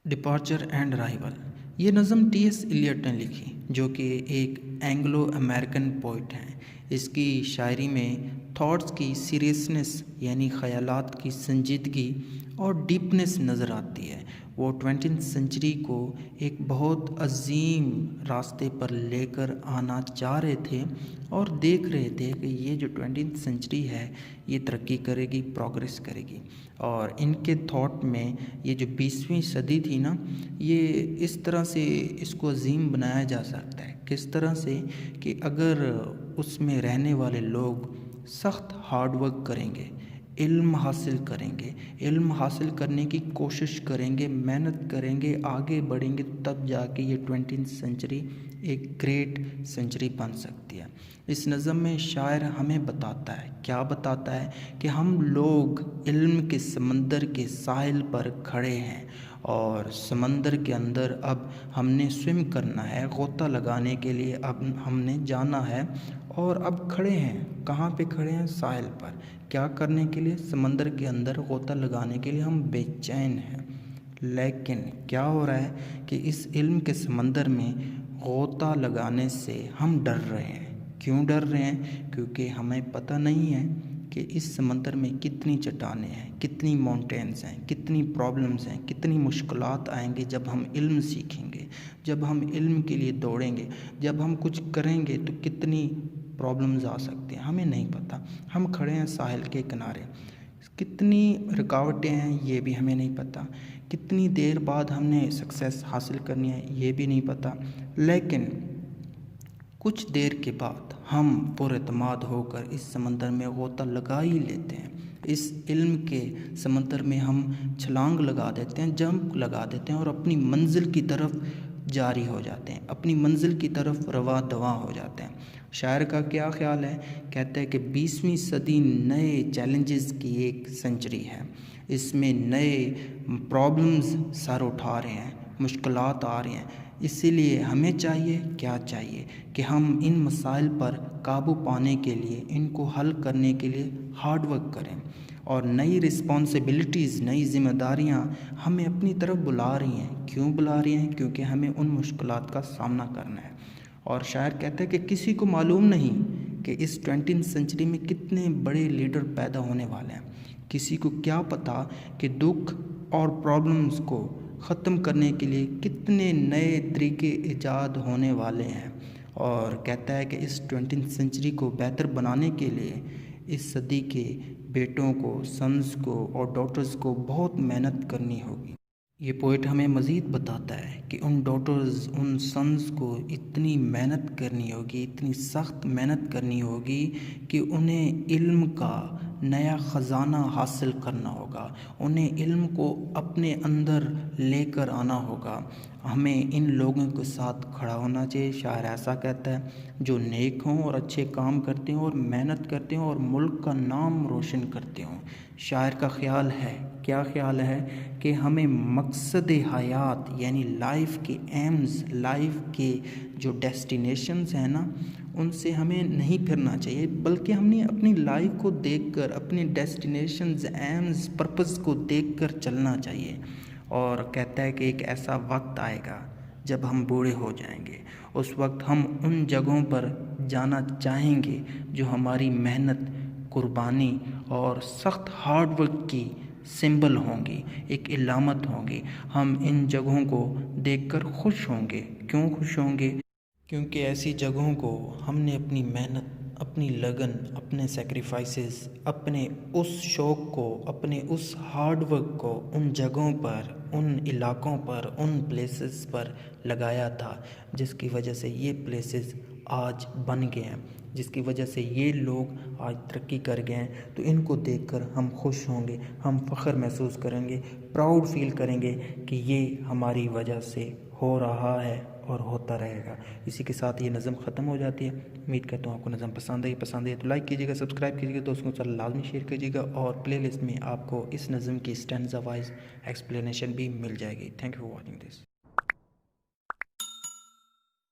Departure and rival یہ نظم T S Eliot نے لکھی جو کہ ایک اینگلو امریکن پوئٹ ہیں۔ اس کی شاعری میں تھاٹس کی سیریسنس یعنی خیالات کی سنجیدگی اور ڈیپنس نظر آتی ہے۔ وہ 20th سینچری کو ایک بہت عظیم راستے پر لے کر آنا چاہ رہے تھے اور دیکھ رہے تھے کہ یہ جو 20th سینچری ہے یہ ترقی کرے گی، پروگریس کرے گی، اور ان کے تھاٹ میں یہ جو 20ویں صدی تھی نا، یہ اس طرح سے اس کو عظیم بنایا جا سکتا ہے۔ کس طرح سے کہ اگر اس میں رہنے والے لوگ سخت ہارڈ ورک کریں گے، علم حاصل کریں گے، علم حاصل کرنے کی کوشش کریں گے، محنت کریں گے، آگے بڑھیں گے، تب جا کے یہ 20th سینچری ایک گریٹ سینچری بن سکتی ہے۔ اس نظم میں شاعر ہمیں بتاتا ہے، کیا بتاتا ہے کہ ہم لوگ علم کے سمندر کے ساحل پر کھڑے ہیں اور سمندر کے اندر اب ہم نے سوئم کرنا ہے، غوطہ لگانے کے لیے اب ہم نے جانا ہے، اور اب کھڑے ہیں، کہاں پہ کھڑے ہیں؟ ساحل پر۔ کیا کرنے کے لیے؟ سمندر کے اندر غوطہ لگانے کے لیے ہم بے چین ہیں۔ لیکن کیا ہو رہا ہے کہ اس علم کے سمندر میں غوطہ لگانے سے ہم ڈر رہے ہیں۔ کیوں ڈر رہے ہیں؟ کیونکہ ہمیں پتہ نہیں ہے کہ اس سمندر میں کتنی چٹانیں ہیں، کتنی ماؤنٹینز ہیں، کتنی پرابلمز ہیں، کتنی مشکلات آئیں گے جب ہم علم سیکھیں گے، جب ہم علم کے لیے دوڑیں گے، جب ہم کچھ کریں گے تو کتنی پرابلمز آ سکتی ہیں، ہمیں نہیں پتہ۔ ہم کھڑے ہیں ساحل کے کنارے، کتنی رکاوٹیں ہیں یہ بھی ہمیں نہیں پتہ، کتنی دیر بعد ہم نے سکسیس حاصل کرنی ہے یہ بھی نہیں پتہ، لیکن کچھ دیر کے بعد ہم پر اعتماد ہو کر اس سمندر میں غوطہ لگا ہی لیتے ہیں۔ اس علم کے سمندر میں ہم چھلانگ لگا دیتے ہیں، جمپ لگا دیتے ہیں اور اپنی منزل کی طرف جاری ہو جاتے ہیں، اپنی منزل کی طرف رواں دواں ہو جاتے ہیں۔ شاعر کا کیا خیال ہے؟ کہتا ہے کہ 20ویں صدی نئے چیلنجز کی ایک سینچری ہے، اس میں نئے پرابلمز سر اٹھا رہے ہیں، مشکلات آ رہی ہیں، اسی لیے ہمیں چاہیے، کیا چاہیے کہ ہم ان مسائل پر قابو پانے کے لیے، ان کو حل کرنے کے لیے ہارڈ ورک کریں، اور نئی رسپانسبلٹیز، نئی ذمہ داریاں ہمیں اپنی طرف بلا رہی ہیں۔ کیوں بلا رہی ہیں؟ کیونکہ ہمیں ان مشکلات کا سامنا کرنا ہے۔ اور شاعر کہتا ہے کہ کسی کو معلوم نہیں کہ اس 20th سینچری میں کتنے بڑے لیڈر پیدا ہونے والے ہیں، کسی کو کیا پتہ کہ دکھ اور پرابلمز کو ختم کرنے کے لیے کتنے نئے طریقے ایجاد ہونے والے ہیں۔ اور کہتا ہے کہ اس 20th سینچری کو بہتر بنانے کے لیے اس صدی کے بیٹوں کو، سنز کو اور ڈاٹرز کو بہت محنت کرنی ہوگی۔ یہ پوئٹ ہمیں مزید بتاتا ہے کہ ان ڈاٹرز، ان سنز کو اتنی محنت کرنی ہوگی، اتنی سخت محنت کرنی ہوگی کہ انہیں علم کا نیا خزانہ حاصل کرنا ہوگا، انہیں علم کو اپنے اندر لے کر آنا ہوگا۔ ہمیں ان لوگوں کے ساتھ کھڑا ہونا چاہیے، شاعر ایسا کہتا ہے، جو نیک ہوں اور اچھے کام کرتے ہوں اور محنت کرتے ہوں اور ملک کا نام روشن کرتے ہوں۔ شاعر کا خیال ہے، کیا خیال ہے؟ کہ ہمیں مقصد حیات یعنی لائف کے ایمز، لائف کے جو ڈیسٹینیشنز ہیں نا، ان سے ہمیں نہیں پھرنا چاہیے، بلکہ ہم نے اپنی لائف کو دیکھ کر، اپنی ڈیسٹینیشنز، ایمز، پرپز کو دیکھ کر چلنا چاہیے۔ اور کہتا ہے کہ ایک ایسا وقت آئے گا جب ہم بوڑھے ہو جائیں گے، اس وقت ہم ان جگہوں پر جانا چاہیں گے جو ہماری محنت، قربانی اور سخت ہارڈ ورک کی سمبل ہوں گی، ایک علامت ہوں گی۔ ہم ان جگہوں کو دیکھ کر خوش ہوں گے۔ کیوں خوش ہوں گے؟ کیونکہ ایسی جگہوں کو ہم نے اپنی محنت، اپنی لگن، اپنے سیکریفائسز، اپنے اس شوق کو، اپنے اس ہارڈ ورک کو ان جگہوں پر، ان علاقوں پر، ان پلیسز پر لگایا تھا، جس کی وجہ سے یہ پلیسز آج بن گئے ہیں، جس کی وجہ سے یہ لوگ آج ترقی کر گئے ہیں۔ تو ان کو دیکھ کر ہم خوش ہوں گے، ہم فخر محسوس کریں گے، پراؤڈ فیل کریں گے کہ یہ ہماری وجہ سے ہو رہا ہے اور ہوتا رہے گا۔ اسی کے ساتھ یہ نظم ختم ہو جاتی ہے۔ امید کرتا ہوں آپ کو نظم پسند ہے تو لائک کیجیے گا، سبسکرائب کیجیے گا، دوستوں کے ساتھ لازمی شیئر کیجیے گا، اور پلے لسٹ میں آپ کو اس نظم کی اسٹینزا وائز ایکسپلینیشن بھی مل جائے گی۔ Thank you for watching this.